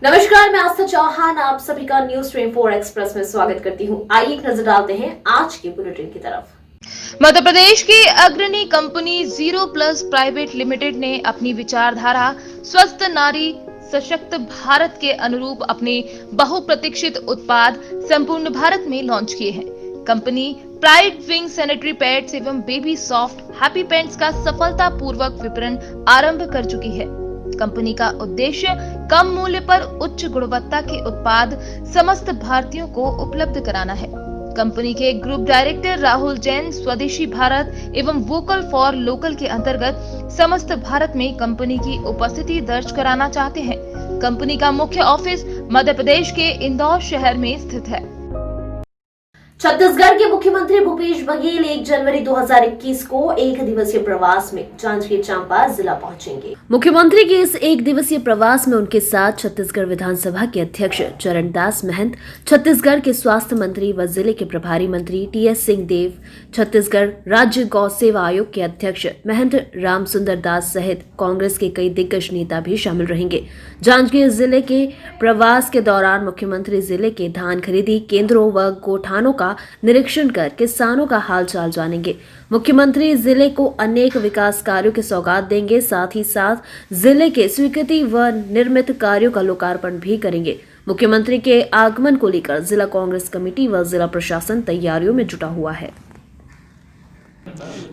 नमस्कार, मैं आस्था चौहान आप सभी का न्यूज 24 एक्सप्रेस में स्वागत करती हूँ। आइए एक नजर डालते हैं आज के बुलेटिन की तरफ। मध्य प्रदेश की अग्रणी company zero plus private limited ने अपनी विचारधारा स्वस्थ नारी सशक्त भारत के अनुरूप अपने बहुप्रतीक्षित उत्पाद संपूर्ण भारत में लॉन्च किए हैं। Company pride wing sanitary pads एवं बेबी सॉफ्ट हैप्पी पैंट्स का सफलतापूर्वक विपणन आरंभ कर चुकी है। कंपनी का उद्देश्य कम मूल्य पर उच्च गुणवत्ता के उत्पाद समस्त भारतीयों को उपलब्ध कराना है। कंपनी के ग्रुप डायरेक्टर राहुल जैन स्वदेशी भारत एवं वोकल फॉर लोकल के अंतर्गत समस्त भारत में कंपनी की उपस्थिति दर्ज कराना चाहते हैं। कंपनी का मुख्य ऑफिस मध्य प्रदेश के इंदौर शहर में स्थित है। छत्तीसगढ़ के मुख्यमंत्री भूपेश बघेल 1 जनवरी 2021 को एक दिवसीय प्रवास में जांजगीर चांपा जिला पहुंचेंगे। मुख्यमंत्री के इस एक दिवसीय प्रवास में उनके साथ छत्तीसगढ़ विधानसभा के अध्यक्ष चरणदास महंत, छत्तीसगढ़ के स्वास्थ्य मंत्री व जिले के प्रभारी मंत्री टीएस सिंहदेव, छत्तीसगढ़ राज्य गौ सेवा आयोग के अध्यक्ष महंत रामसुंदर दास सहित कांग्रेस के कई दिग्गज नेता भी शामिल रहेंगे। जांजगीर जिले के प्रवास के दौरान मुख्यमंत्री जिले के धान खरीदी केंद्रों व गोठानों का निरीक्षण कर किसानों का हालचाल जानेंगे। मुख्यमंत्री जिले को अनेक विकास कार्यों की सौगात देंगे, साथ ही साथ जिले के स्वीकृति व निर्मित कार्यों का लोकार्पण भी करेंगे। मुख्यमंत्री के आगमन को लेकर जिला कांग्रेस कमेटी व जिला प्रशासन तैयारियों में जुटा हुआ है।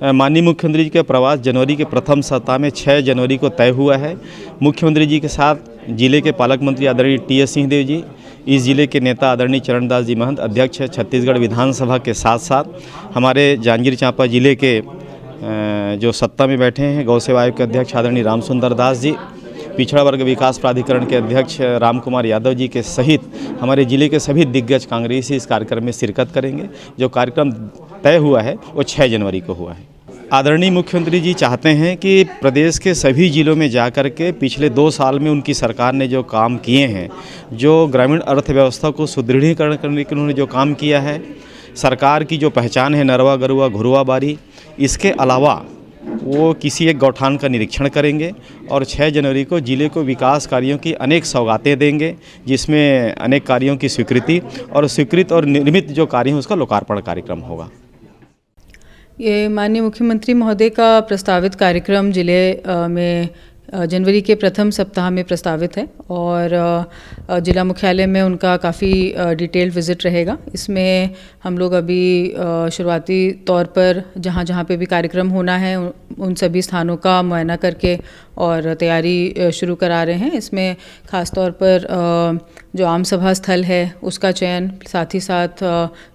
माननीय मुख्यमंत्री जी का प्रवास जनवरी के प्रथम सप्ताह में 6 जनवरी को तय हुआ है। मुख्यमंत्री जी के साथ जिले के पालक मंत्री आदरणीय टीएस सिंहदेव जी, इस जिले के नेता आदरणीय चरणदास जी महंत, अध्यक्ष छत्तीसगढ़ विधानसभा के साथ साथ हमारे जांजगीर चांपा जिले के जो सत्ता में बैठे हैं गौ सेवा आयोग के अध्यक्ष आदरणीय रामसुंदर दास जी, पिछड़ा वर्ग विकास प्राधिकरण के अध्यक्ष राम कुमार यादव जी के सहित हमारे जिले के सभी दिग्गज कांग्रेसी इस कार्यक्रम में शिरकत करेंगे। जो कार्यक्रम तय हुआ है वो 6 जनवरी को हुआ है। आदरणीय मुख्यमंत्री जी चाहते हैं कि प्रदेश के सभी जिलों में जाकर के पिछले 2 साल में उनकी सरकार ने जो काम किए हैं, जो ग्रामीण अर्थव्यवस्था को सुदृढ़ीकरण करने के उन्होंने जो काम किया है, सरकार की जो पहचान है नरवा गरुआ घुरुआ बारी, इसके अलावा वो किसी एक गौठान का निरीक्षण करेंगे और 6 जनवरी को जिले को विकास कार्यों की अनेक सौगातें देंगे, जिसमें अनेक कार्यों की स्वीकृति और स्वीकृत और निर्मित जो कार्य हैं उसका लोकार्पण कार्यक्रम होगा। ये माननीय मुख्यमंत्री महोदय का प्रस्तावित कार्यक्रम जिले में जनवरी के प्रथम सप्ताह में प्रस्तावित है और जिला मुख्यालय में उनका काफ़ी डिटेल्ड विज़िट रहेगा। इसमें हम लोग अभी शुरुआती तौर पर जहाँ जहाँ पे भी कार्यक्रम होना है उन सभी स्थानों का मुआयना करके और तैयारी शुरू करा रहे हैं। इसमें ख़ास तौर पर जो आम सभा स्थल है उसका चयन, साथ ही साथ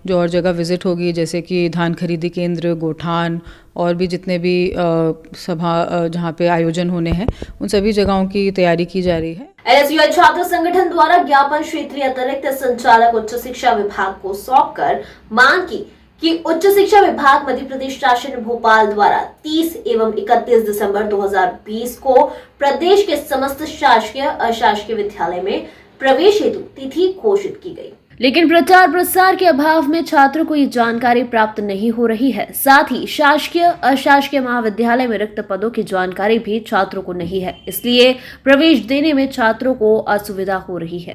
जो और जगह विज़िट होगी जैसे कि धान खरीदी केंद्र, गोठान और भी जितने भी सभा जहाँ पे आयोजन होने हैं उन सभी जगहों की तैयारी की जा रही है। एनएसयूआई छात्र संगठन द्वारा ज्ञापन क्षेत्रीय अतिरिक्त संचालक उच्च शिक्षा विभाग को सौंपकर मांग की कि उच्च शिक्षा विभाग मध्य प्रदेश शासन भोपाल द्वारा 30 एवं 31 दिसंबर 2020 को प्रदेश के समस्त शासकीय अशासकीय विद्यालय में प्रवेश हेतु तिथि घोषित की गई, लेकिन प्रचार प्रसार के अभाव में छात्रों को ये जानकारी प्राप्त नहीं हो रही है। साथ ही शासकीय अशासकीय महाविद्यालय में रिक्त पदों की जानकारी भी छात्रों को नहीं है, इसलिए प्रवेश देने में छात्रों को असुविधा हो रही है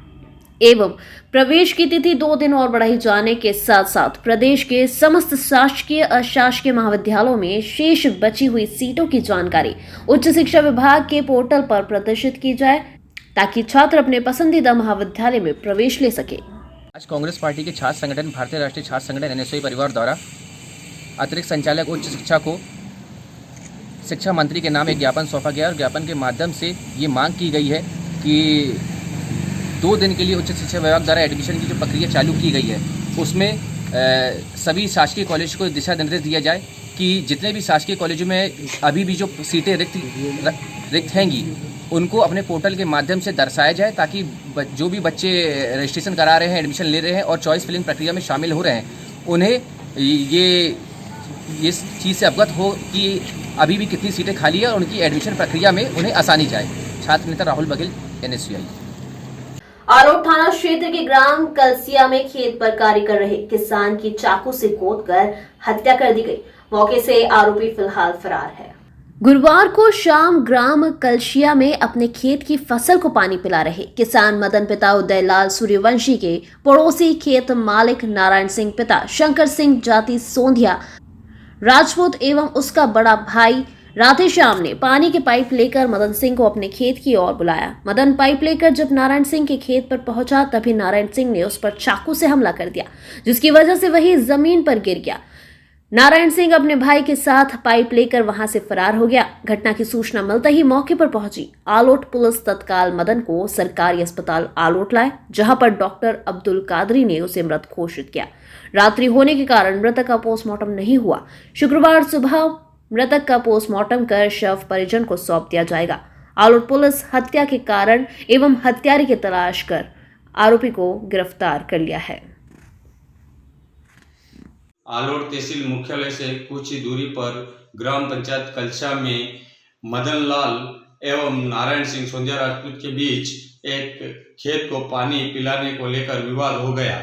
एवं प्रवेश की तिथि 2 दिन और बढ़ाई जाने के साथ साथ प्रदेश के समस्त शासकीय अशासकीय महाविद्यालयों में शेष बची हुई सीटों की जानकारी उच्च शिक्षा विभाग के पोर्टल पर प्रदर्शित की जाए ताकि छात्र अपने पसंदीदा महाविद्यालय में प्रवेश ले सके। आज कांग्रेस पार्टी के छात्र संगठन भारतीय राष्ट्रीय छात्र संगठन एनएसयूआई परिवार द्वारा अतिरिक्त संचालक उच्च शिक्षा को शिक्षा मंत्री के नाम एक ज्ञापन सौंपा गया और ज्ञापन के माध्यम से ये मांग की गई है कि 2 दिन के लिए उच्च शिक्षा विभाग द्वारा एडमिशन की जो प्रक्रिया चालू की गई है उसमें सभी शासकीय कॉलेज को दिशा निर्देश दिया जाए कि जितने भी शासकीय कॉलेजों में अभी भी जो सीटें रिक्त हैंगी उनको अपने पोर्टल के माध्यम से दर्शाया जाए ताकि जो भी बच्चे रजिस्ट्रेशन करा रहे हैं, एडमिशन ले रहे हैं और चॉइस फिलिंग प्रक्रिया में शामिल हो रहे हैं उन्हें ये इस चीज़ से अवगत हो कि अभी भी कितनी सीटें खाली है और उनकी एडमिशन प्रक्रिया में उन्हें आसानी जाए। छात्र नेता राहुल बघेल, एनएसयूआई। आरोप थाना क्षेत्र के ग्राम कलसिया में खेत पर कार्य कर रहे किसान की चाकू से गोद कर हत्या कर दी गई। मौके से आरोपी फिलहाल फरार है। गुरुवार को शाम ग्राम कलशिया में अपने खेत की फसल को पानी पिला रहे किसान मदन पिता उदयलाल सूर्यवंशी के पड़ोसी खेत मालिक नारायण सिंह पिता शंकर सिंह जाति सोंधिया राजपूत एवं उसका बड़ा भाई राधेश्याम ने पानी के पाइप लेकर मदन सिंह को अपने खेत की ओर बुलाया। मदन पाइप लेकर जब नारायण सिंह के खेत पर पहुंचा तभी नारायण सिंह ने उस पर चाकू से हमला कर दिया, जिसकी वजह से वही जमीन पर गिर गया। नारायण सिंह अपने भाई के साथ पाइप लेकर वहां से फरार हो गया। घटना की सूचना मिलते ही मौके पर पहुंची आलोट पुलिस तत्काल मदन को सरकारी अस्पताल आलोट लाए, जहां पर डॉक्टर अब्दुल कादरी ने उसे मृत घोषित किया। रात्रि होने के कारण मृतक का पोस्टमार्टम नहीं हुआ। शुक्रवार सुबह मृतक का पोस्टमार्टम कर शव परिजन को सौंप दिया जाएगा। आलोट पुलिस हत्या के कारण एवं हत्यारे की तलाश कर आरोपी को गिरफ्तार कर लिया है। आलोट तहसील मुख्यालय से कुछ ही दूरी पर ग्राम पंचायत कलशा में मदन लाल एवं नारायण सिंह सोंधिया राजपूत के बीच एक खेत को पानी पिलाने को लेकर विवाद हो गया,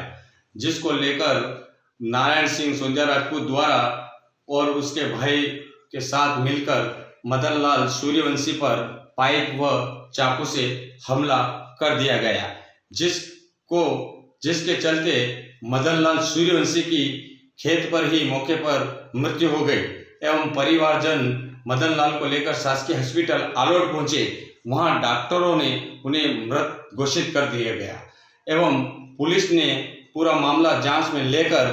जिसको लेकर नारायण सिंह सोंधिया राजपूत द्वारा और उसके भाई के साथ मिलकर मदन लाल सूर्यवंशी पर पाइप व चाकू से हमला कर दिया गया, जिसके चलते मदन लाल सूर्यवंशी की खेत पर ही मौके पर मृत्यु हो गई एवं परिवारजन मदन लाल को लेकर शासकीय हॉस्पिटल आलोट पहुंचे। वहां डॉक्टरों ने उन्हें मृत घोषित कर दिया गया एवं पुलिस ने पूरा मामला जांच में लेकर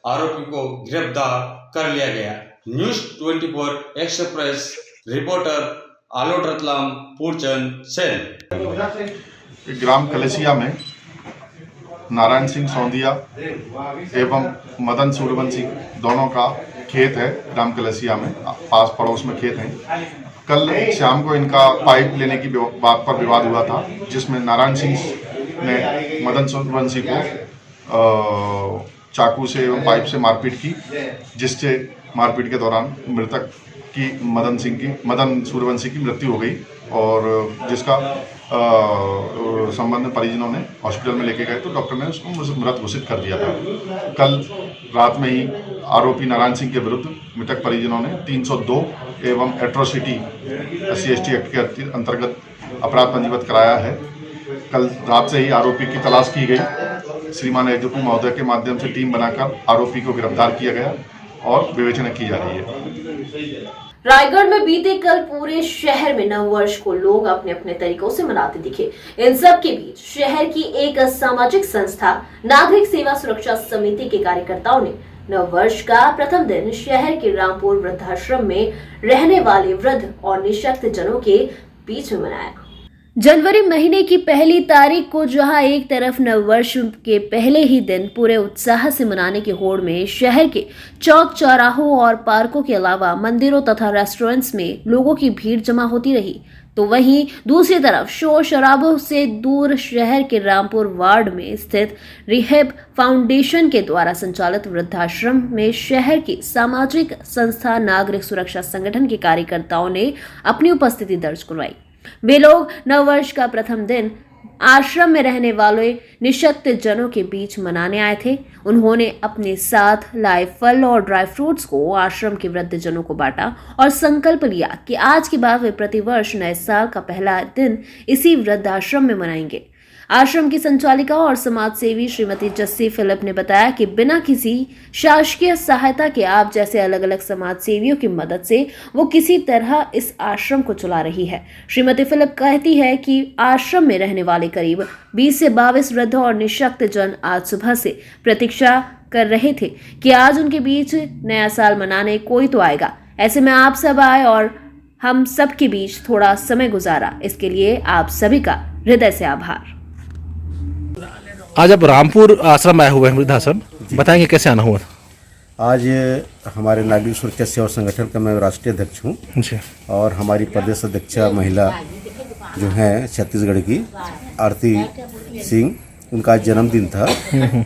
आरोपी को गिरफ्तार कर लिया गया। News 24 express reporter Alot Ratlam Purnchand Sen. ग्राम कलेसिया में नारायण सिंह सोंधिया एवं मदन सूर्यवंशी दोनों का खेत है। ग्राम कलेसिया में पास पड़ोस में खेत है। कल शाम को इनका पाइप लेने की बात पर विवाद हुआ था, जिसमें नारायण सिंह ने मदन सूर्यवंशी को चाकू से एवं पाइप से मारपीट की, जिससे मारपीट के दौरान मृतक की मदन सूर्यवंशी की मृत्यु हो गई और जिसका संबंधित परिजनों ने हॉस्पिटल में लेके गए तो डॉक्टर ने उसको मृत घोषित कर दिया था। कल रात में ही आरोपी नारायण सिंह के विरुद्ध मृतक परिजनों ने 302 एवं एट्रोसिटी SC/ST एक्ट के अंतर्गत अपराध पंजीबद्ध कराया है। कल रात से ही आरोपी की तलाश की गई। श्रीमान एसडीपी महोदय के माध्यम से टीम बनाकर आरोपी को गिरफ्तार किया गया और विवेचना की जा रही है। रायगढ़ में बीते कल पूरे शहर में नववर्ष को लोग अपने अपने तरीकों से मनाते दिखे। इन सब के बीच शहर की एक सामाजिक संस्था नागरिक सेवा सुरक्षा समिति के कार्यकर्ताओं ने नववर्ष का प्रथम दिन शहर के रामपुर वृद्धाश्रम में रहने वाले वृद्ध और निःशक्त जनों के बीच में मनाया। जनवरी महीने की पहली तारीख को जहां एक तरफ नववर्ष के पहले ही दिन पूरे उत्साह से मनाने की होड़ में शहर के चौक चौराहों और पार्कों के अलावा मंदिरों तथा रेस्टोरेंट्स में लोगों की भीड़ जमा होती रही, तो वहीं दूसरी तरफ शोर शराबों से दूर शहर के रामपुर वार्ड में स्थित रिहेब फाउंडेशन के द्वारा संचालित वृद्धाश्रम में शहर की सामाजिक संस्था नागरिक सुरक्षा संगठन के कार्यकर्ताओं ने अपनी उपस्थिति दर्ज करवाई। वे लोग नववर्ष का प्रथम दिन आश्रम में रहने वाले निःशक्त जनों के बीच मनाने आए थे। उन्होंने अपने साथ लाए फल और ड्राई फ्रूट्स को आश्रम के वृद्ध जनों को बांटा और संकल्प लिया कि आज के बाद वे प्रतिवर्ष नए साल का पहला दिन इसी वृद्धाश्रम में मनाएंगे। आश्रम की संचालिका और समाज सेवी श्रीमती जस्सी फिलिप ने बताया कि बिना किसी शासकीय सहायता के आप जैसे अलग अलग समाज सेवियों की मदद से वो किसी तरह इस आश्रम को चला रही है। श्रीमती फिलिप कहती है कि आश्रम में रहने वाले करीब 20 से 22 वृद्ध और निःशक्त जन आज सुबह से प्रतीक्षा कर रहे थे कि आज उनके बीच नया साल मनाने कोई तो आएगा। ऐसे में आप सब आए और हम सब के बीच थोड़ा समय गुजारा, इसके लिए आप सभी का हृदय से आभार। आज आप रामपुर आश्रम आए हुए हैं, वृद्धाश्रम, बताएंगे कैसे आना हुआ? आज हमारे नागरिक सुरक्षा सेवा संगठन का मैं राष्ट्रीय अध्यक्ष हूँ और हमारी प्रदेश अध्यक्षा महिला जो हैं छत्तीसगढ़ की आरती सिंह, उनका जन्मदिन था।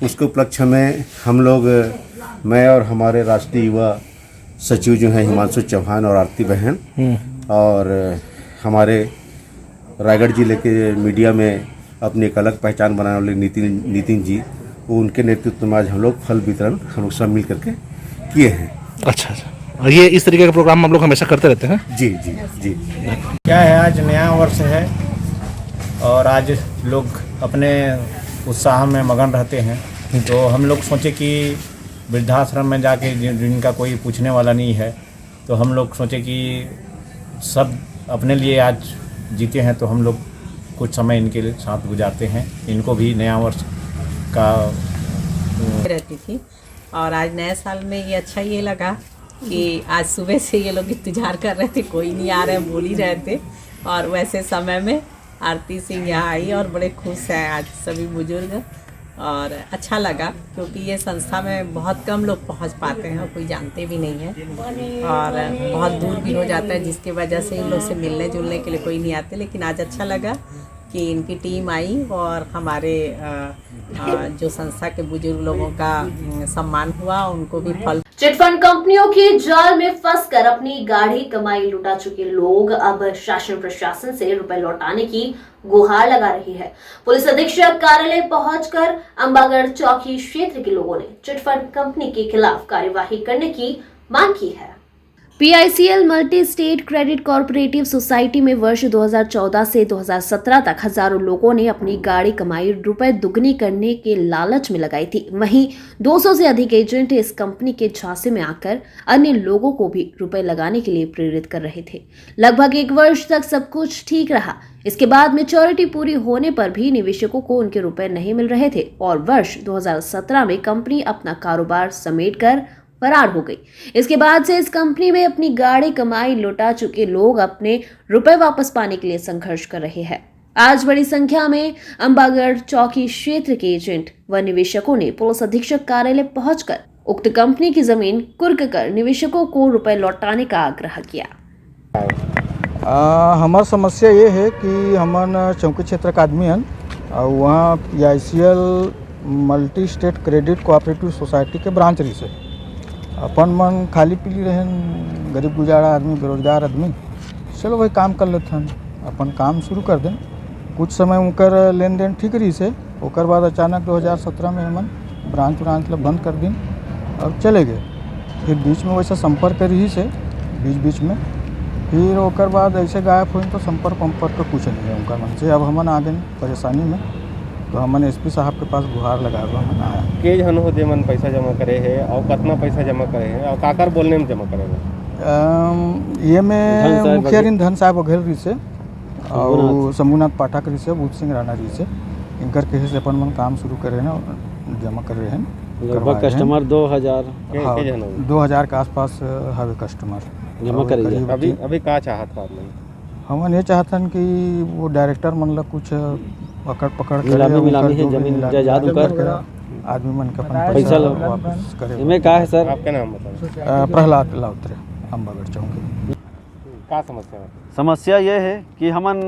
उसके उपलक्ष्य में हम लोग, मैं और हमारे राष्ट्रीय युवा सचिव जो हैं हिमांशु चौहान और आरती बहन और हमारे रायगढ़ जिले के मीडिया में अपनी एक अलग पहचान बनाने वाले नितिन जी, वो उनके नेतृत्व में आज हम लोग फल वितरण हम लोग सब मिल करके किए हैं। अच्छा, और ये इस तरीके का प्रोग्राम हम लोग हमेशा करते रहते हैं। जी जी जी। क्या है, आज नया वर्ष है और आज लोग अपने उत्साह में मगन रहते हैं, तो हम लोग सोचे कि वृद्धाश्रम में जाके जिनका कोई पूछने वाला नहीं है, तो हम लोग सोचे कि सब अपने लिए आज जीते हैं, तो हम लोग कुछ समय इनके साथ गुजारते हैं, इनको भी नया वर्ष का रहती थी। और आज नए साल में ये अच्छा ये लगा कि आज सुबह से ये लोग इंतजार कर रहे थे, कोई नहीं आ रहे, बोल ही रहे थे, और वैसे समय में आरती सिंह यहाँ आई और बड़े खुश हैं आज सभी बुजुर्ग। और अच्छा लगा क्योंकि ये संस्था में बहुत कम लोग पहुँच पाते हैं और कोई जानते भी नहीं है, और बहुत दूर भी हो जाता है, जिसकी वजह से इन लोग से मिलने जुलने के लिए कोई नहीं आते। लेकिन आज अच्छा लगा कि इनकी टीम आई और हमारे जो संस्था के बुजुर्ग लोगों का सम्मान हुआ, उनको भी फल। चिटफंड कंपनियों के जाल में फंसकर अपनी गाढ़ी कमाई लुटा चुके लोग अब शासन प्रशासन से रुपए लौटाने की गुहार लगा रही है। पुलिस अधीक्षक कार्यालय पहुंचकर अंबागढ़ चौकी क्षेत्र के लोगों ने चिटफंड कंपनी के खिलाफ कार्यवाही करने की मांग की है। PICL multi state credit corporative society में वर्ष 2014 से 2017 तक हजारों लोगों ने अपनी गाढ़ी कमाई रुपए दुगनी करने के लालच में लगाई थी। वहीं 200 से अधिक एजेंट इस कंपनी के झांसे में आकर अन्य लोगों को भी रुपए लगाने के लिए प्रेरित कर रहे थे। लगभग 1 वर्ष तक सब कुछ ठीक रहा। इसके बाद मैच्योरिटी पूरी होने पर भी निवेशकों को उनके रुपए नहीं मिल रहे थे और वर्ष 2017 में कंपनी अपना कारोबार समेटकर फरार हो गई। इसके बाद से इस कंपनी में अपनी गाढ़ी कमाई लुटा चुके लोग अपने रुपए वापस पाने के लिए संघर्ष कर रहे हैं। आज बड़ी संख्या में अंबागढ़ चौकी क्षेत्र के एजेंट व निवेशकों ने पुलिस अधीक्षक कार्यालय पहुंचकर उक्त कंपनी की जमीन कुर्क कर निवेशकों को रुपए लौटाने का आग्रह किया। हमार समस्या ये है कि हमन चौकी क्षेत्र का आदमी हन और वहाँ PICL multi state credit cooperative society के ब्रांच रही से अपन मन खाली पीली रहन, गरीब गुजारा आदमी, बेरोजगार आदमी, चलो भाई काम कर लेते हैं, अपन काम शुरू कर दें। कुछ समय उनकर लेन देन ठीक रही से, ओकर बाद अचानक 2017 में हमन ब्रांच बंद कर दी और चले गए। फिर बीच में वैसा संपर्क रही से बीच में, फिर ओकर बाद ऐसे गायब हुई तो संपर्क कुछ नहीं है उनका मन से। अब हमन आ गए परेशानी में, तो हमन SP साहब के पास गुहार लगा हमन आया। के जन हो दे मन पैसा जमा करे है और कितना पैसा जमा करे है और काकर बोलने में जमा करे है? ये में मुखिया धन साहब वघेल रही से और शंभुनाथ पाठक रही से, भूत सिंह राणा रही से, इनकर कहे से अपन मन काम शुरू करे हैं और जमा कर रहे हैं। लगभग कस्टमर 2000 के आसपास हवे कस्टमर जमा करेंगे। अभी का चाहत है आपने? हमन ये चाहतन कि वो डायरेक्टर मन ला कुछ पकड़ मिलामी है जमीन जायदाद कर आदमी मन का पैसा वापस करे। इनमें का है सर? आपका नाम बताओ। प्रहलाद लाउत्रे, अंबागढ़ चौकी। का समस्या है? समस्या ये है कि हमन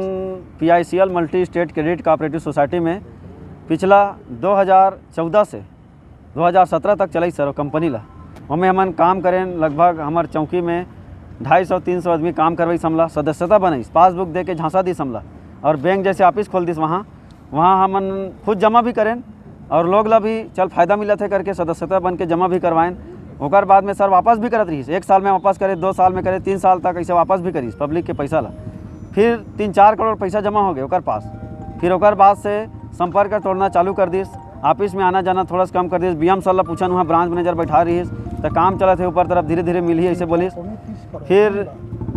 PICL multi state credit cooperative society में पिछला 2014 से 2017 तक चलाई सर कंपनी ला। हमें हमन काम करें, लगभग हमार चौकी में 250-300 आदमी काम करवाई समला, सदस्यता बनाई, पासबुक दे के झांसा दी समला और बैंक जैसे ऑफिस खोल दी वहाँ हमन खुद जमा भी करें और लोग ला भी चल फायदा मिला थे करके सदस्यता बन के जमा भी करवाएं। ओकर बाद में सर वापस भी करत रही, 1 साल में वापस करे, 2 साल में करे, 3 साल तक ऐसे वापस भी करी पब्लिक के पैसा ला। फिर 3-4 करोड़ पैसा जमा हो गए ओकर पास। फिर ओकर बाद से संपर्क तोड़ना चालू कर दीस, ऑफिस में आना जाना थोड़ा सा कम कर दीस। BM सर ला पूछन, वहाँ ब्रांच मैनेजर बैठा रही तो काम चला थे ऊपर तरफ, धीरे धीरे मिली ऐसे बोलिस। फिर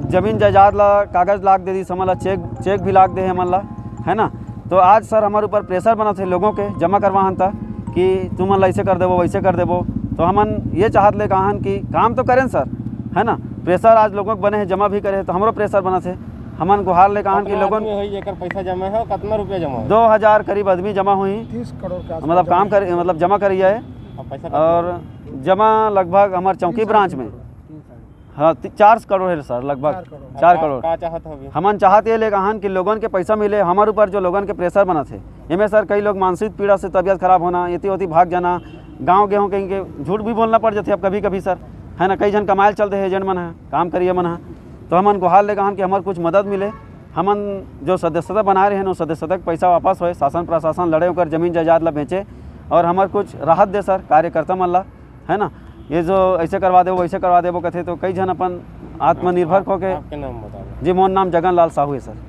जमीन जायदाद ला कागज़ लाग दे दी समला, चेक भी लाग दे हमन ला, है ना। तो आज सर हमारे ऊपर प्रेशर बना थे लोगों के जमा करवाहन था कि तुम मन ऐसे कर देवो वैसे कर देवो। तो हमन ये चाहत ले कहान कि काम तो करें सर, है ना। प्रेशर आज लोगों के बने हैं, जमा भी करे तो हमारो प्रेशर बना थे। हमन गुहार ले कहान कि लोगों पैसा जमा है और कितना रुपया जमा है? 2000 करीब आदमी जमा हुई, 30 करोड़ मतलब काम कर मतलब जमा करी है। और जमा लगभग हमारे चौकी ब्रांच में 4 करोड़ है सर, लगभग 4 करोड़। हमन चाहते ये ले कहान कि लोगों के पैसा मिले। हमारे ऊपर जो लोगों के प्रेशर बना थे इनमें सर कई लोग मानसिक पीड़ा से तबीयत खराब होना, इतनी होती भाग जाना, गाँव गेहूँ कहीं के झूठ भी बोलना पड़ जाते अब कभी कभी सर, है ना। कई जन कमायल चलते हैं, एजेंट मन है, काम करिए मन है। तो हमन गुहार ले कहान कि हमारे कुछ मदद मिले। हमन जो सदस्यता बना रहे हैं उस सदस्यता के पैसा वापस होए, शासन प्रशासन लड़े होकर जमीन जायदाद ला बेचे और हमारे कुछ राहत दे सर कार्यकर्ता मन ला, है ना। ये जो ऐसे करवा दे वैसे करवा दे वो कहते तो कई जन अपन आत्मनिर्भर होके। आपके नाम बता जी मोर नाम जगन लाल साहू है सर।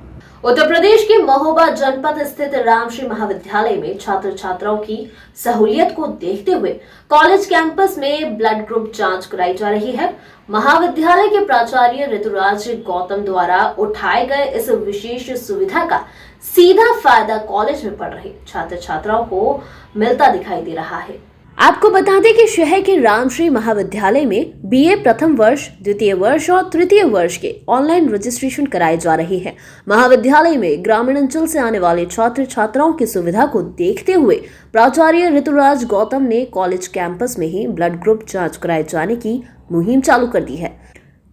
उत्तर प्रदेश के महोबा जनपद स्थित रामश्री महाविद्यालय में छात्र छात्राओं की सहूलियत को देखते हुए कॉलेज कैंपस में ब्लड ग्रुप जांच कराई जा रही है। महाविद्यालय के प्राचार्य ऋतुराज गौतम द्वारा उठाए गए इस विशेष सुविधा का सीधा फायदा कॉलेज में पढ़ रहे छात्र छात्राओं को मिलता दिखाई दे रहा है। आपको बता दें कि शहर के रामश्री महाविद्यालय में बीए प्रथम वर्ष, द्वितीय वर्ष और तृतीय वर्ष के ऑनलाइन रजिस्ट्रेशन कराए जा रहे हैं। महाविद्यालय में ग्रामीण अंचल से आने वाले छात्र छात्राओं की सुविधा को देखते हुए प्राचार्य ऋतुराज गौतम ने कॉलेज कैंपस में ही ब्लड ग्रुप जांच कराए जाने की मुहिम चालू कर दी है।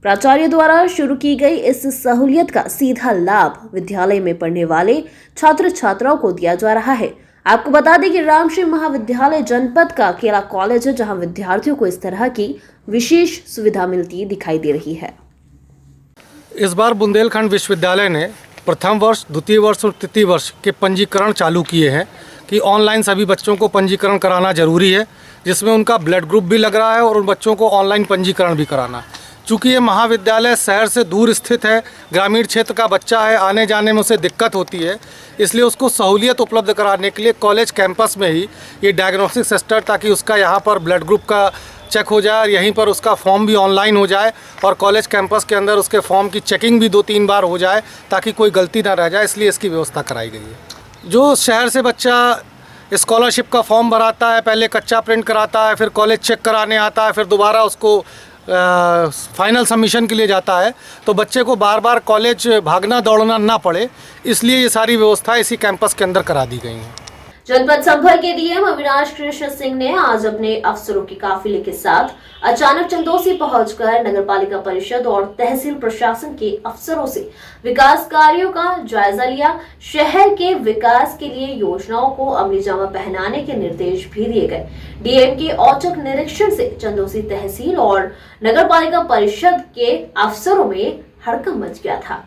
प्राचार्य द्वारा शुरू की गई इस सहूलियत का सीधा लाभ विद्यालय में पढ़ने वाले छात्र छात्राओं को दिया जा रहा है। आपको बता दें कि रामश्री महाविद्यालय जनपद का अकेला कॉलेज है जहां विद्यार्थियों को इस तरह की विशेष सुविधा मिलती दिखाई दे रही है। इस बार बुंदेलखंड विश्वविद्यालय ने प्रथम वर्ष, द्वितीय वर्ष और तृतीय वर्ष के पंजीकरण चालू किए हैं कि ऑनलाइन सभी बच्चों को पंजीकरण कराना जरूरी है, जिसमें उनका ब्लड ग्रुप भी लग रहा है और उन बच्चों को ऑनलाइन पंजीकरण भी कराना है। चूँकि ये महाविद्यालय शहर से दूर स्थित है, ग्रामीण क्षेत्र का बच्चा है, आने जाने में उसे दिक्कत होती है, इसलिए उसको सहूलियत उपलब्ध कराने के लिए कॉलेज कैंपस में ही ये डायग्नोस्टिक सेंटर, ताकि उसका यहाँ पर ब्लड ग्रुप का चेक हो जाए और यहीं पर उसका फॉर्म भी ऑनलाइन हो जाए और कॉलेज कैंपस के अंदर उसके फॉर्म की चेकिंग भी 2-3 बार हो जाए ताकि कोई गलती ना रह जाए, इसलिए इसकी व्यवस्था कराई गई है। जो शहर से बच्चा स्कॉलरशिप का फॉर्म भराता है, पहले कच्चा प्रिंट कराता है, फिर कॉलेज चेक कराने आता है, फिर दोबारा उसको फाइनल सबमिशन के लिए जाता है, तो बच्चे को बार बार कॉलेज भागना दौड़ना ना पड़े, इसलिए ये सारी व्यवस्था इसी कैंपस के अंदर करा दी गई हैं। जनपद संभल के डीएम अविनाश कृष्ण सिंह ने आज अपने अफसरों के काफिले के साथ अचानक चंदौसी पहुंचकर नगरपालिका परिषद और तहसील प्रशासन के अफसरों से विकास कार्यों का जायजा लिया। शहर के विकास के लिए योजनाओं को अमली जामा पहनाने के निर्देश भी दिए गए। डीएम के औचक निरीक्षण से चंदौसी तहसील और नगरपालिका परिषद के अफसरों में हड़कंप मच गया था।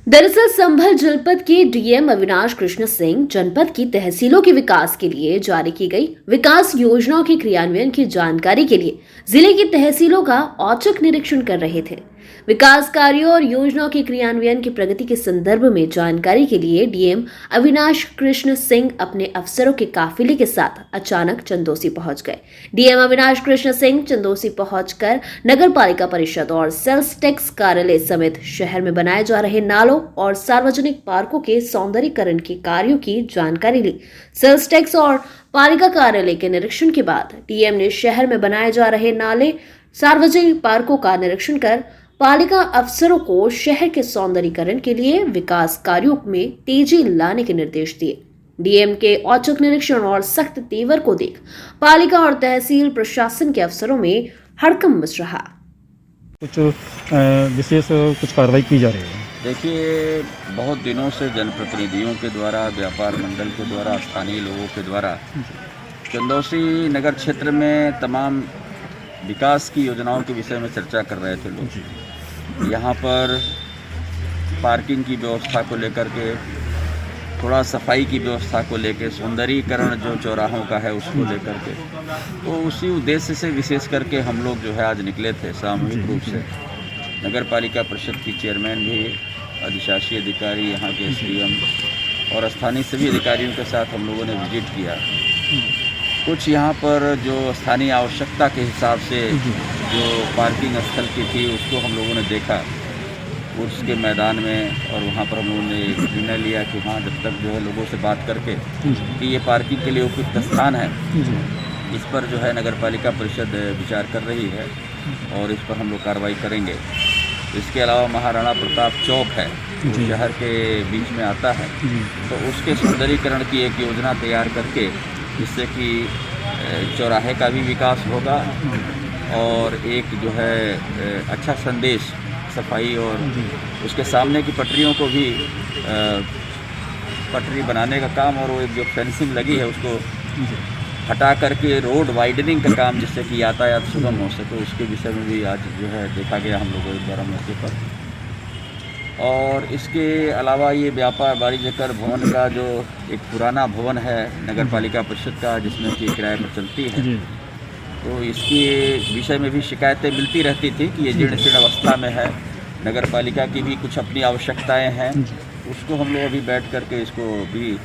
दरअसल संभल जनपद के डीएम अविनाश कृष्ण सिंह जनपद की तहसीलों के विकास के लिए जारी की गई विकास योजनाओं के क्रियान्वयन की जानकारी के लिए जिले की तहसीलों का औचक निरीक्षण कर रहे थे। विकास कार्यों और योजनाओं के क्रियान्वयन की प्रगति के संदर्भ में जानकारी के लिए डीएम अविनाश कृष्ण सिंह अपने अफसरों के काफिले के साथ अचानक चंदौसी पहुंच गए। डीएम अविनाश कृष्ण सिंह चंदौसी पहुंचकर नगरपालिका परिषद और सेल्स टैक्स कार्यालय समेत शहर में बनाए जा रहे नालों और सार्वजनिक पार्कों के सौंदर्यीकरण के कार्यों की जानकारी ली। सेल्स टैक्स और पालिका कार्यालय के निरीक्षण के बाद डीएम ने शहर में बनाए जा रहे नाले, सार्वजनिक पार्कों का निरीक्षण कर पालिका अफसरों को शहर के सौंदर्यीकरण के लिए विकास कार्यों में तेजी लाने के निर्देश दिए। डीएम के औचक निरीक्षण और सख्त तेवर को देख पालिका और तहसील प्रशासन के अफसरों में हड़कंप मच रहा। कुछ विशेष कुछ कार्रवाई की जा रही है। देखिए, बहुत दिनों से जनप्रतिनिधियों के द्वारा, व्यापार मंडल के द्वारा, स्थानीय लोगों के द्वारा चंदौसी नगर क्षेत्र में तमाम विकास की योजनाओं के विषय में चर्चा कर रहे थे लोग। यहाँ पर पार्किंग की व्यवस्था को लेकर के, थोड़ा सफाई की व्यवस्था को लेकर, सौंदर्यीकरण जो चौराहों का है उसको लेकर के, तो उसी उद्देश्य से विशेष करके हम लोग जो है आज निकले थे सामूहिक रूप से। नगर पालिका परिषद की चेयरमैन भी, अधिशासी अधिकारी, यहाँ के एसडीएम और स्थानीय सभी अधिकारियों के साथ हम लोगों ने विजिट किया। कुछ यहाँ पर जो स्थानीय आवश्यकता के हिसाब से जो पार्किंग स्थल की थी उसको हम लोगों ने देखा उसके मैदान में, और वहाँ पर हम लोगों ने निर्णय लिया कि हाँ, जब तक जो है लोगों से बात करके कि ये पार्किंग के लिए उपयुक्त स्थान है, इस पर जो है नगर पालिका परिषद विचार कर रही है और इस पर हम लोग कार्रवाई करेंगे। इसके अलावा महाराणा प्रताप चौक है, जो शहर के बीच में आता है, तो उसके सौंदर्यीकरण की एक योजना तैयार करके, जिससे कि चौराहे का भी विकास होगा और एक जो है अच्छा संदेश, सफाई और उसके सामने की पटरियों को भी पटरी बनाने का काम, और वो एक जो फेंसिंग लगी है उसको हटा करके रोड वाइडनिंग का काम, जिससे कि यातायात सुगम हो सके, उसके विषय में भी आज जो है देखा गया हम लोगों द्वारा मौके पर। और इसके अलावा ये व्यापार वाणिज्य कर भवन का जो एक पुराना भवन है नगर पालिका परिषद का, जिसमें कि किराए पर चलती है, तो इसके विषय में भी शिकायतें मिलती रहती थी कि ये जीर्ण शीर्ण अवस्था में है। नगर पालिका की भी कुछ अपनी आवश्यकताएं हैं, उसको हम लोग अभी बैठ करके इसको भी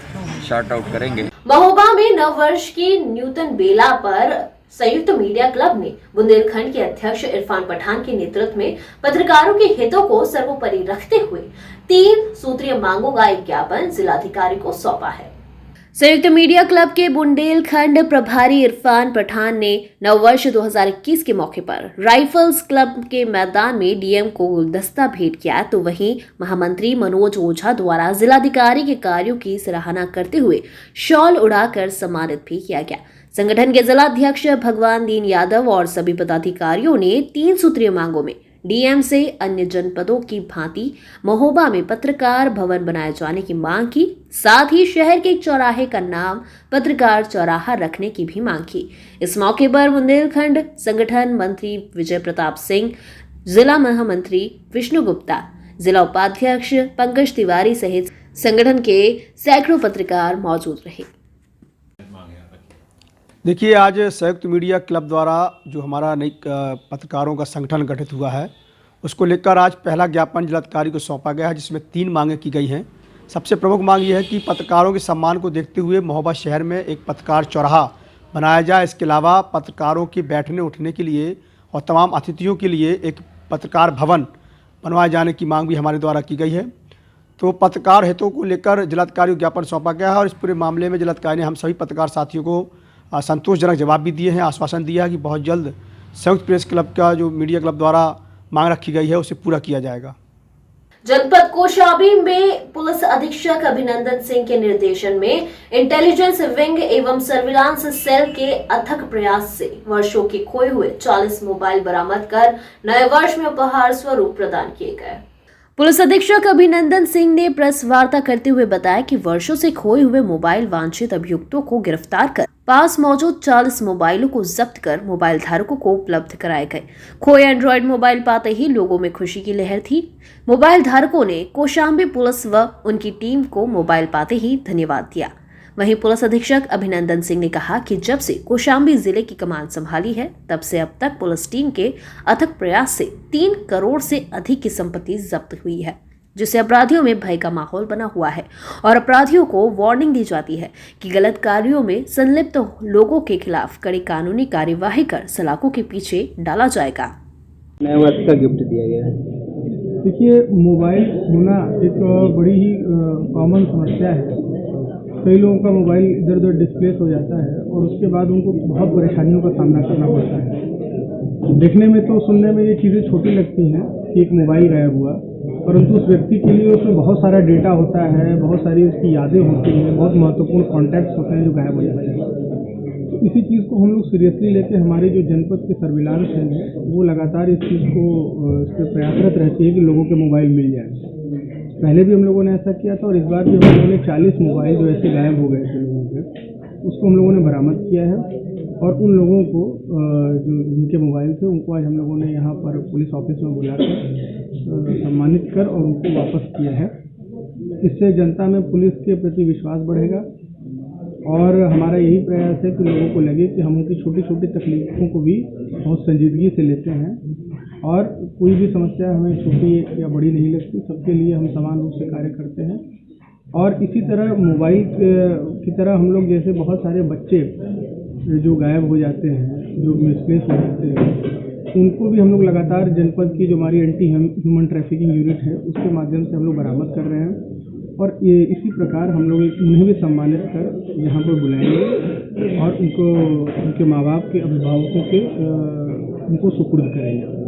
शार्ट आउट करेंगे। महोबा में नव वर्ष की नूतन बेला पर संयुक्त मीडिया क्लब ने बुंदेलखंड के अध्यक्ष इरफान पठान के नेतृत्व में पत्रकारों के हितों को सर्वोपरि रखते हुए 3 सूत्रीय मांगों का एक ज्ञापन जिलाधिकारी को सौंपा है। संयुक्त मीडिया क्लब के बुंदेलखंड प्रभारी इरफान पठान ने नववर्ष 2021 के मौके पर राइफल्स क्लब के मैदान में डीएम को गुलदस्ता भेंट किया, तो वहीं महामंत्री मनोज ओझा द्वारा जिलाधिकारी के कार्यों की सराहना करते हुए शॉल उड़ाकर सम्मानित भी किया गया। संगठन के जिलाध्यक्ष भगवान दीन यादव और सभी पदाधिकारियों ने 3 सूत्रीय मांगों में डीएम से अन्य जनपदों की भांति महोबा में पत्रकार भवन बनाए जाने की मांग की, साथ ही शहर के एक चौराहे का नाम पत्रकार चौराहा रखने की भी मांग की। इस मौके पर बुंदेलखंड संगठन मंत्री विजय प्रताप सिंह, जिला महामंत्री विष्णु गुप्ता, जिला उपाध्यक्ष पंकज तिवारी सहित संगठन के सैकड़ों पत्रकार मौजूद रहे। देखिए, आज संयुक्त मीडिया क्लब द्वारा जो हमारा नई पत्रकारों का संगठन गठित हुआ है, उसको लेकर आज पहला ज्ञापन जिलाधिकारी को सौंपा गया है, जिसमें 3 मांगें की गई हैं। सबसे प्रमुख मांग ये है कि पत्रकारों के सम्मान को देखते हुए महोबा शहर में एक पत्रकार चौराहा बनाया जाए। इसके अलावा पत्रकारों के बैठने उठने के लिए और तमाम अतिथियों के लिए एक पत्रकार भवन बनवाए जाने की मांग भी हमारे द्वारा की गई है। तो पत्रकार हितों को लेकर जिलाधिकारी को ज्ञापन सौंपा गया है और इस पूरे मामले में जिलाधिकारी ने हम सभी पत्रकार साथियों को संतोषजनक जवाब भी दिए हैं, आश्वासन दिया है कि बहुत जल्द संयुक्त प्रेस क्लब का जो मीडिया क्लब द्वारा मांग रखी गई है उसे पूरा किया जाएगा। जनपद कौशाम्बी में पुलिस अधीक्षक अभिनंदन सिंह के निर्देशन में इंटेलिजेंस विंग एवं सर्विलांस सेल के अथक प्रयास से वर्षों के खोए हुए 40 मोबाइल बरामद कर नए वर्ष में उपहार स्वरूप प्रदान किए गए। पुलिस अधीक्षक अभिनंदन सिंह ने प्रेस वार्ता करते हुए बताया कि वर्षों से खोए हुए मोबाइल वांछित अभियुक्तों को गिरफ्तार कर पास मौजूद 40 मोबाइलों को जब्त कर मोबाइल धारकों को उपलब्ध कराए गए। खोए एंड्रॉयड मोबाइल पाते ही लोगों में खुशी की लहर थी। मोबाइल धारकों ने कौशाम्बी पुलिस व उनकी टीम को मोबाइल पाते ही धन्यवाद दिया। वहीं पुलिस अधीक्षक अभिनंदन सिंह ने कहा कि जब से कौशाम्बी जिले की कमान संभाली है, तब से अब तक पुलिस टीम के अथक प्रयास से 3 करोड़ से अधिक की संपत्ति जब्त हुई है, जिससे अपराधियों में भय का माहौल बना हुआ है और अपराधियों को वार्निंग दी जाती है कि गलत कार्यों में संलिप्त लोगों के खिलाफ कड़ी कानूनी कार्यवाही कर सलाखों के पीछे डाला जाएगा। नए वर्ष का गिफ्ट दिया गया है। देखिए, मोबाइल होना एक बड़ी ही कॉमन समस्या है। कई लोगों का मोबाइल इधर उधर डिस्प्लेस हो जाता है और उसके बाद उनको बहुत परेशानियों का सामना करना पड़ता है। देखने में तो सुनने में ये चीज़ें छोटी लगती हैं कि एक मोबाइल गायब हुआ, परंतु उस व्यक्ति के लिए उसमें बहुत सारा डेटा होता है, बहुत सारी उसकी यादें होती हैं, बहुत महत्वपूर्ण कॉन्टैक्ट्स होते हैं जो गायब हो जाते हैं। तो इसी चीज़ को हम लोग सीरियसली लेके हमारे जो जनपद के सर्विलांस हैं वो लगातार इस चीज़ को इस पर प्रयासरत रहती है कि लोगों के मोबाइल मिल जाए। पहले भी हम लोगों ने ऐसा किया था और इस बार भी हम लोगों ने 40 मोबाइल जो ऐसे गायब हो गए थे लोगों के, उसको हम लोगों ने बरामद किया है और उन लोगों को जो जिनके मोबाइल थे उनको आज हम लोगों ने यहाँ पर पुलिस ऑफिस में बुलाकर सम्मानित कर और उनको वापस किया है। इससे जनता में पुलिस के प्रति विश्वास बढ़ेगा और हमारा यही प्रयास है कि लोगों को लगे कि हम उनकी छोटी छोटी तकलीफों को भी बहुत संजीदगी से लेते हैं और कोई भी समस्या हमें छोटी या बड़ी नहीं लगती, सबके लिए हम समान रूप से कार्य करते हैं। और इसी तरह मोबाइल की तरह हम लोग जैसे बहुत सारे बच्चे जो गायब हो जाते हैं, जो मिसप्लेस हो जाते हैं, उनको भी हम लोग लगातार जनपद की जो हमारी एंटी ह्यूमन ट्रैफिकिंग यूनिट है उसके माध्यम से हम लोग बरामद कर रहे हैं और ये इसी प्रकार हम लोग उन्हें भी सम्मानित कर यहाँ पर बुलाएंगे और उनको उनके माँ बाप के अभिभावकों के उनको सुपुर्द करेंगे।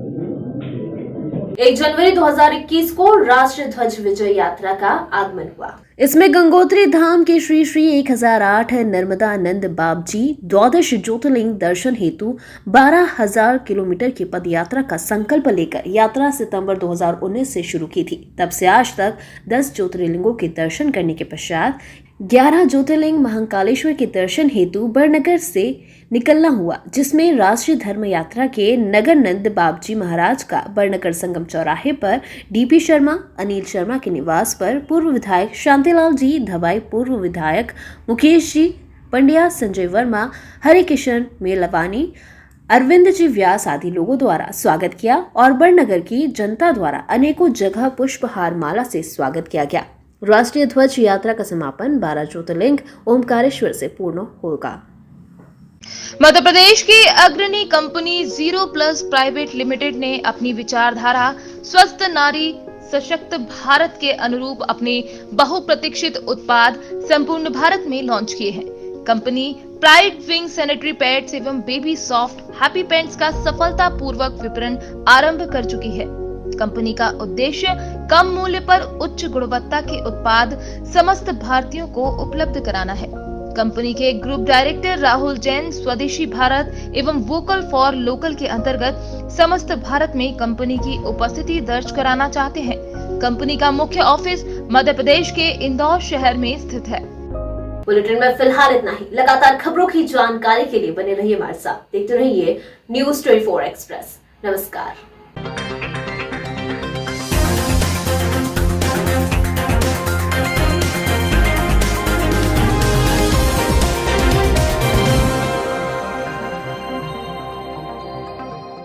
1 जनवरी 2021 को राष्ट्रीय ध्वज विजय यात्रा का आगमन हुआ। इसमें गंगोत्री धाम के श्री श्री 1008 नर्मदानंद बाबजी द्वादश ज्योतिर्लिंग दर्शन हेतु 12,000 किलोमीटर की पद यात्रा का संकल्प लेकर यात्रा सितंबर 2019 से शुरू की थी। तब से आज तक 10 ज्योतिर्लिंगों के दर्शन करने के पश्चात 11 ज्योतिर्लिंग महाकालेश्वर के दर्शन हेतु बड़नगर से निकलना हुआ, जिसमें राष्ट्रीय धर्म यात्रा के नगरनंद बाबजी महाराज का बड़नगर संगम चौराहे पर डीपी शर्मा, अनिल शर्मा के निवास पर पूर्व विधायक शांतिलाल जी धबाई, पूर्व विधायक मुकेश जी पंड्या, संजय वर्मा, हरिकिशन मेलवानी, अरविंद जी व्यास आदि लोगों द्वारा स्वागत किया और बड़नगर की जनता द्वारा अनेकों जगह पुष्पहार माला से स्वागत किया गया। राष्ट्रीय ध्वज यात्रा का समापन 12 ज्योतिर्लिंग ओमकारेश्वर से पूर्ण होगा। मध्य प्रदेश की अग्रणी कंपनी 0+ प्राइवेट लिमिटेड ने अपनी विचारधारा स्वस्थ नारी सशक्त भारत के अनुरूप अपने बहुप्रतीक्षित उत्पाद संपूर्ण भारत में लॉन्च किए हैं। Company pride wing sanitary pads एवं बेबी सॉफ्ट हैप्पी पैंट्स का सफलतापूर्वक विपणन आरंभ कर चुकी है। कंपनी का उद्देश्य कम मूल्य पर उच्च गुणवत्ता के उत्पाद समस्त भारतीयों को उपलब्ध कराना है। कंपनी के ग्रुप डायरेक्टर राहुल जैन स्वदेशी भारत एवं वोकल फॉर लोकल के अंतर्गत समस्त भारत में कंपनी की उपस्थिति दर्ज कराना चाहते हैं। कंपनी का मुख्य ऑफिस मध्य प्रदेश के इंदौर शहर में स्थित है। बुलेटिन में फिलहाल इतना ही। लगातार खबरों की जानकारी के लिए बने रहिए हमारे साथ। देखते रहिए न्यूज़ 24 एक्सप्रेस। नमस्कार।